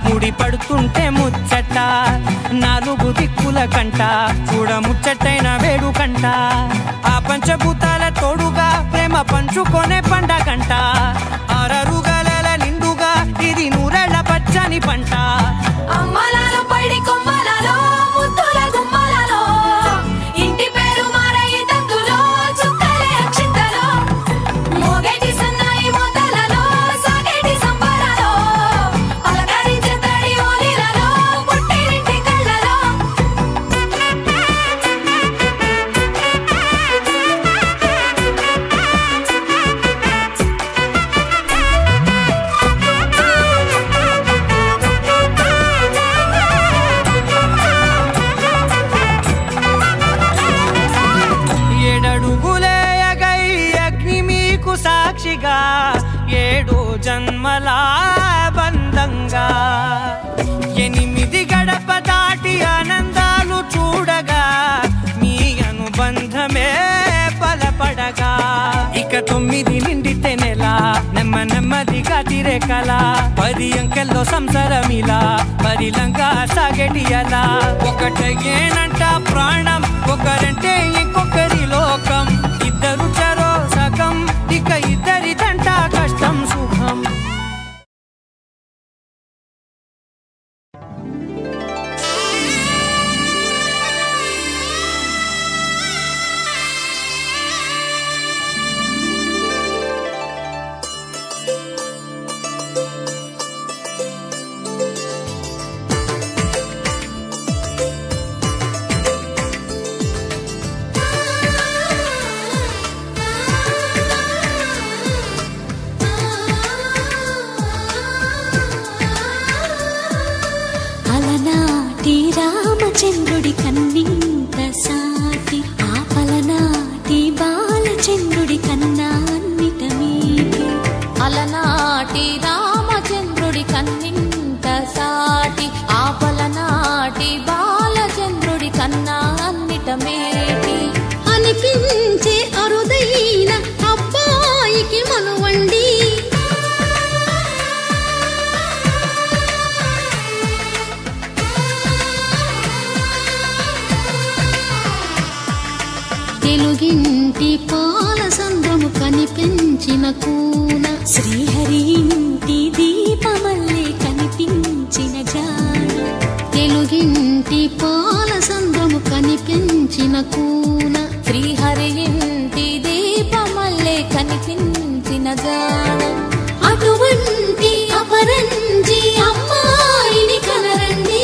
ముడి పడుతుంటే ముచ్చట నాలుగు దిక్కుల కంట చూడ ముచ్చటైన వేడు కంట ఆ పంచభూతాల తోడుగా ప్రేమ పంచుకొనే పండగంట ఆరరుగల నిండుగా ఇది నూరెళ్ళ పచ్చని పంట అమ్మలాలో పడి కొమ్మలలో ముద్దుల గుమ్మలలో ఇంటి పేరు మారయి తందులో చుక్కలే అక్షింతలో మోగేటి సన్నాయి మోతలలో సాగేటి సంబరాలో అలకరించే తడి ఓలిలలో పుట్టినింటి కళ్ళలో సాక్షిగా 7 జన్మల బంధంగా 8 గడప దాటి ఆనందాలు చూడగా మీ అనుబంధమే బలపడగా ఇక 9 నిండితే నెల నెమ్మదిగా తిరే కల 10 అంకెల్లో సంసారమిలా పరిలంగా సాగేటి అలా ఒకటేనంట ప్రాణం ఒకరంటే ఇంకొకరి లోకం ఇద్దరు చరో సగం ఇక ఇద్దరిదంట కష్టం సుఖం రామచంద్రుడి కన్నింత సాటి ఆపలనాటి బాలచంద్రుడి కన్నా అన్నిట మీటి అలనాటి రామచంద్రుడి కన్నింత సాటి ఆపలనాటి బాలచంద్రుడి కన్నా అన్నిట మేటి అనిపించే అరుదైన అబ్బాయికి మనువండి తెలుగింటి పాల సంద్రము కనిపించిన కూన శ్రీహరి ఇంటి దీపమల్లే కనిపించిన జాడ తెలుగింటి పాల సంద్రము కనిపించిన కూన శ్రీహరి ఇంటి దీపమల్లే కనిపించిన జాడ అటువంటి అపరంజి అమ్మాయిని కనరండి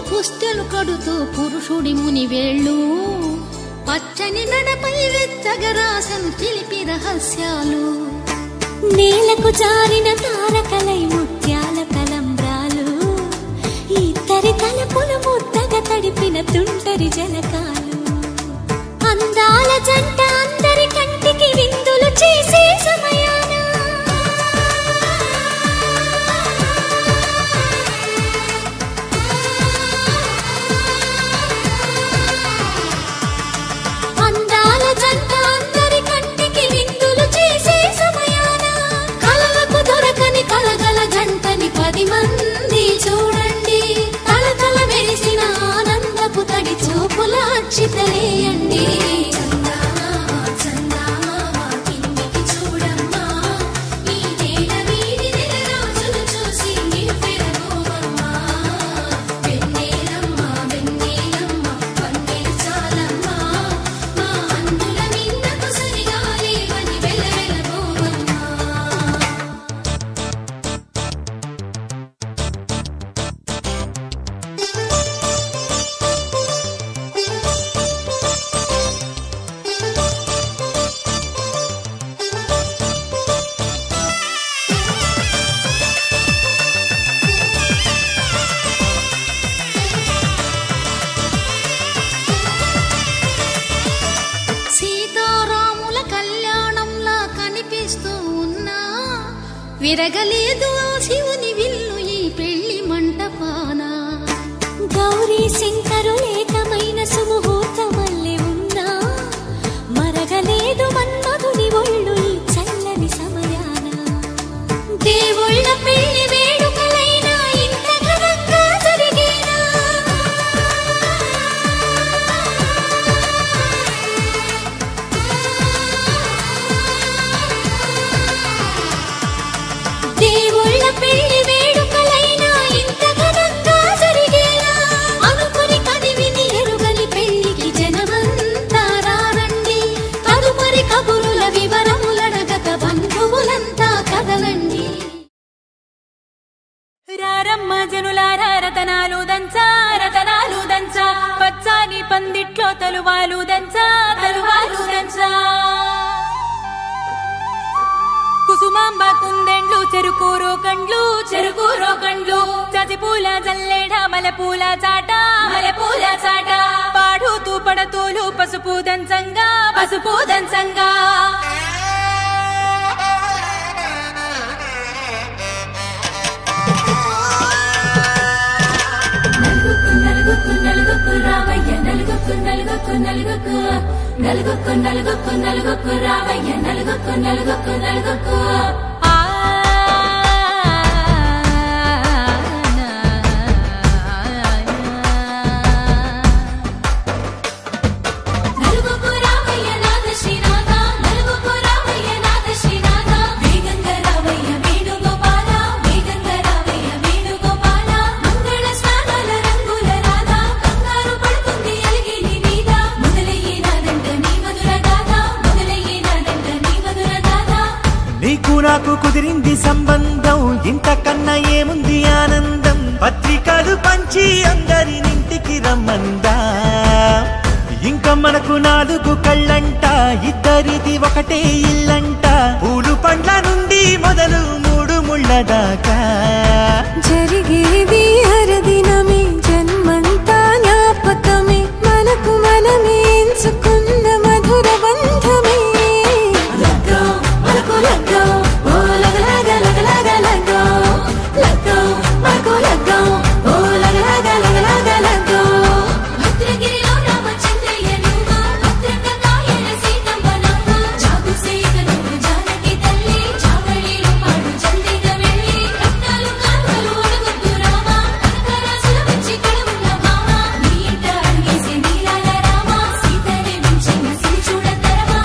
పుస్తెలు కడుతూ పురుషుడి ముని వేళ్ళు పచ్చని నడపై వెచ్చగా రాసను చిలిపి రహస్యాలు నేలకు జారిన తారకలై ముత్యాల తలంబ్రాలు ఇద్దరి తలపులు ముద్దగా తడిపిన తుంటరి జలకాలు అందాల జంట అందరి కంటికి విందులు చేసే సమయాన జంటని 10 మంది చూడండి తలతల మెరిసిన ఆనందపు తడి చూపుల అక్షితలేయండి చందమామ కిందికి చూడమ్మ విరగలేదు ఆ శివుని విల్లు ఈ పెళ్లి మంటపాన. గౌరీ శంకరు ఏకమైన సుముహూర్తమల్లె ఉన్నా మరగలేదు మన్మధుని ఒళ్ళు ఈ చల్లని సమయాన. దేవుళ్ళ పెళ్లి వేడుకలైనా ఇంత ఘనంగా జరిగేనా? దేవుళ్ళ పెళ్లి వేడుకలైనా ఇంత ఘనంగా జరిగేనా? అనుకుని కదివిని ఎరుగని పెళ్లికి జనమంతా రారండి. తదుపరి కబురుల వివరములడగక బంధువులంతా కదలండి. రారమ్మ జనులారా రతనాలు దంచా రతనాలు దంచా, పచ్చాని పందిట్లో తలువాలు దంచా తలువాలు దంచా. కుసుమాంబ కుందెండ్లు చెరుకూరో కండ్లు చెరుకూరో కండ్లు, చజిపూల జల్లేడ మలపూల చాట మలపూల చాట, పాడుతూ పడతూలు పసుపు దంచంగా పసుపు దంచంగా. నలుగుకు నలుగుకు రావయ్య నలుగుకు నలుగుకు నలుగుకు, నలుగుకు నలుగుకు నలుగుకు రావయ్య నలుగుకు నలుగుకు నలుగుకు. నలుగుకు రావయ్య నాద శ్రీనాథ, నలుగుకు రావయ్య నాద శ్రీనాథ, వేగంగా రావయ్య వేణుగోపాల, వేగంగా రావయ్య వేణుగోపాల. మంగళ స్నానాల రంగుల రాధ, కంగారు పడుతుంది అలిగిని మీద, మొదలయ్యేనాదంట నీ మధుర గాథ, మొదలయ్యేనాదంట నీ మధుర గాథ. నీకు నాకు కుదిరింది సంబంధం, ఇంతకన్నా ఏముంది ఆనందం. పత్రికలు పంచి అందరినింటికి రమ్మందా, ఇంకా మనకు 4 కళ్ళంట, ఇద్దరిది ఒకటే ఇల్లంట. పూలు పండ్ల నుండి మొదలు 3 ముళ్ళ దాకా జరిగేది హరదినమే, జన్మంతా జ్ఞాపకమే, మనకు మనమే ఎంచుకున్న మధుర బంధమే. లగ్గో మనకు లగ్గో, ఓ లగలగ లగలగ లగ్గో, లగ్గో మనకు లగ్గో, ఓ లగలగ లగలగ లగ్గో. భద్రగిరిలో రామచంద్రయ్య నువ్వు, భద్రంగ కాయల సీతమ్మ నవ్వు, జాగు సీత నువ్వు జానకి తల్లి, జావళీలు పాడు జల్దిగా వెళ్ళి, రత్నాలు కానుకలు అడుగుతూ రామ, కనకరాసుల వచ్చి కడమున్న భామ, నీ ఇంట అడిగేసి నీలాల రామ, సీతనే మించిన సిరి చూడతరమా.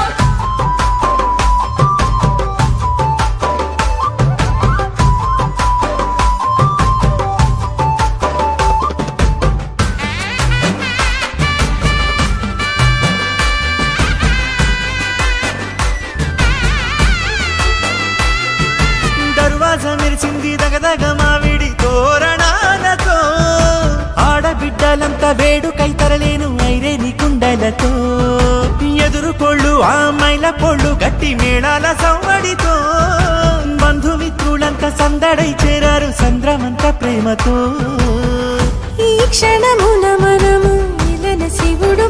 దర్వాజా మెరిసింది దగదగ మావిడి తోరణాలతో, ఆడబిడ్డలంతా వేడుకై తరలేను ఐరేని కుండలతో. ఎదురుకోళ్ళు ఆ మైల పొళ్ళు గట్టి మేళాల సవ్వడితో, బంధుమిత్రులంతా సందడై చేరారు సంద్రమంత ప్రేమతో. ఈ క్షణమున మనము ఇలన శివుడు